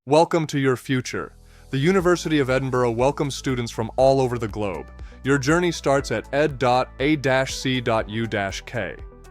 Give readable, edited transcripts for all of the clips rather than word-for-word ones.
Welcome to your future. The University of Edinburgh welcomes students from all over the globe. Your journey starts at ed.a-c.u-k.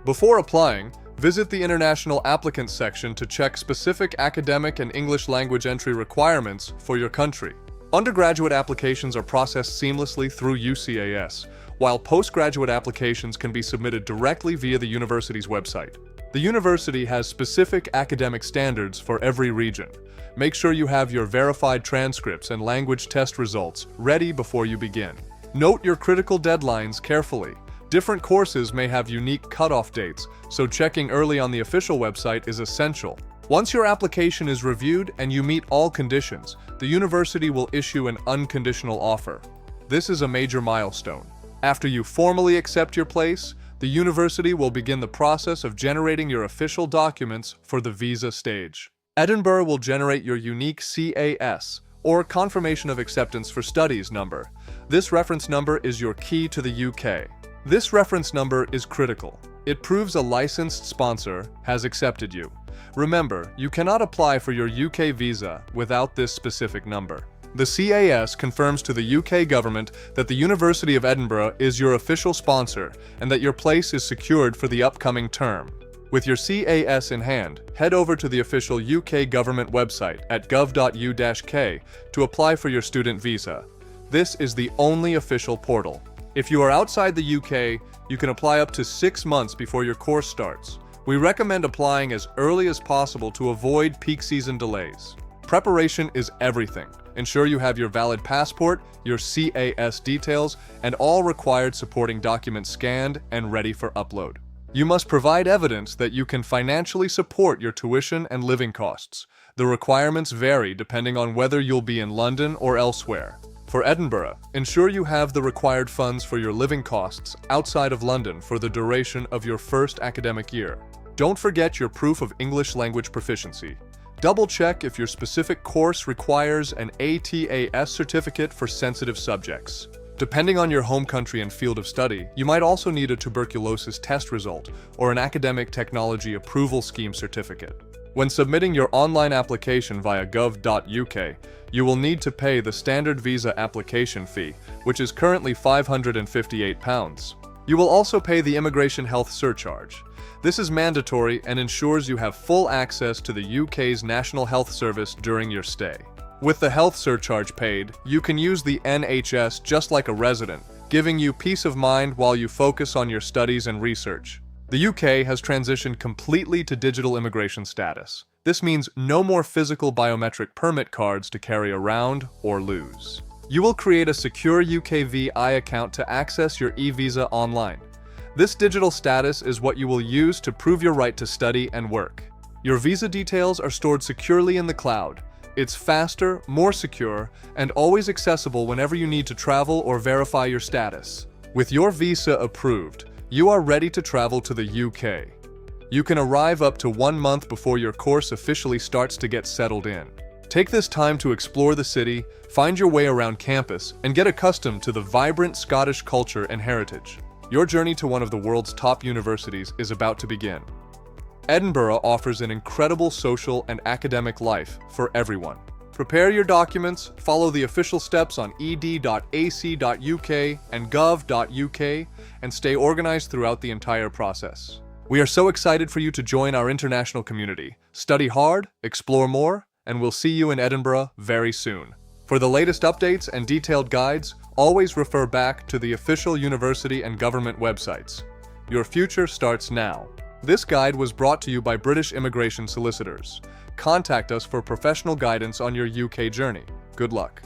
Before applying, visit the International Applicant section to check specific academic and English language entry requirements for your country. Undergraduate applications are processed seamlessly through UCAS, while postgraduate applications can be submitted directly via the university's website. The university has specific academic standards for every region. Make sure you have your verified transcripts and language test results ready before you begin. Note your critical deadlines carefully. Different courses may have unique cutoff dates, so checking early on the official website is essential. Once your application is reviewed and you meet all conditions, the university will issue an unconditional offer. This is a major milestone. After you formally accept your place, the university will begin the process of generating your official documents for the visa stage. Edinburgh will generate your unique CAS, or Confirmation of Acceptance for Studies number. This reference number is your key to the UK. This reference number is critical. It proves a licensed sponsor has accepted you. Remember, you cannot apply for your UK visa without this specific number. The CAS confirms to the UK government that the University of Edinburgh is your official sponsor and that your place is secured for the upcoming term. With your CAS in hand, head over to the official UK government website at gov.u-k to apply for your student visa. This is the only official portal. If you are outside the UK, you can apply up to 6 months before your course starts. We recommend applying as early as possible to avoid peak season delays. Preparation is everything. Ensure you have your valid passport, your CAS details, and all required supporting documents scanned and ready for upload. You must provide evidence that you can financially support your tuition and living costs. The requirements vary depending on whether you'll be in London or elsewhere. For Edinburgh, ensure you have the required funds for your living costs outside of London for the duration of your first academic year. Don't forget your proof of English language proficiency. Double-check if your specific course requires an ATAS certificate for sensitive subjects. Depending on your home country and field of study, you might also need a tuberculosis test result or an academic technology approval scheme certificate. When submitting your online application via gov.uk, you will need to pay the standard visa application fee, which is currently £558. You will also pay the Immigration Health Surcharge. This is mandatory and ensures you have full access to the UK's National Health Service during your stay. With the health surcharge paid, you can use the NHS just like a resident, giving you peace of mind while you focus on your studies and research. The UK has transitioned completely to digital immigration status. This means no more physical biometric permit cards to carry around or lose. You will create a secure UKVI account to access your eVisa online. This digital status is what you will use to prove your right to study and work. Your visa details are stored securely in the cloud. It's faster, more secure, and always accessible whenever you need to travel or verify your status. With your visa approved, you are ready to travel to the UK. You can arrive up to 1 month before your course officially starts to get settled in. Take this time to explore the city, find your way around campus, and get accustomed to the vibrant Scottish culture and heritage. Your journey to one of the world's top universities is about to begin. Edinburgh offers an incredible social and academic life for everyone. Prepare your documents, follow the official steps on ed.ac.uk and gov.uk, and stay organized throughout the entire process. We are so excited for you to join our international community. Study hard, explore more, and we'll see you in Edinburgh very soon. For the latest updates and detailed guides, always refer back to the official university and government websites. Your future starts now. This guide was brought to you by British Immigration Solicitors. Contact us for professional guidance on your UK journey. Good luck.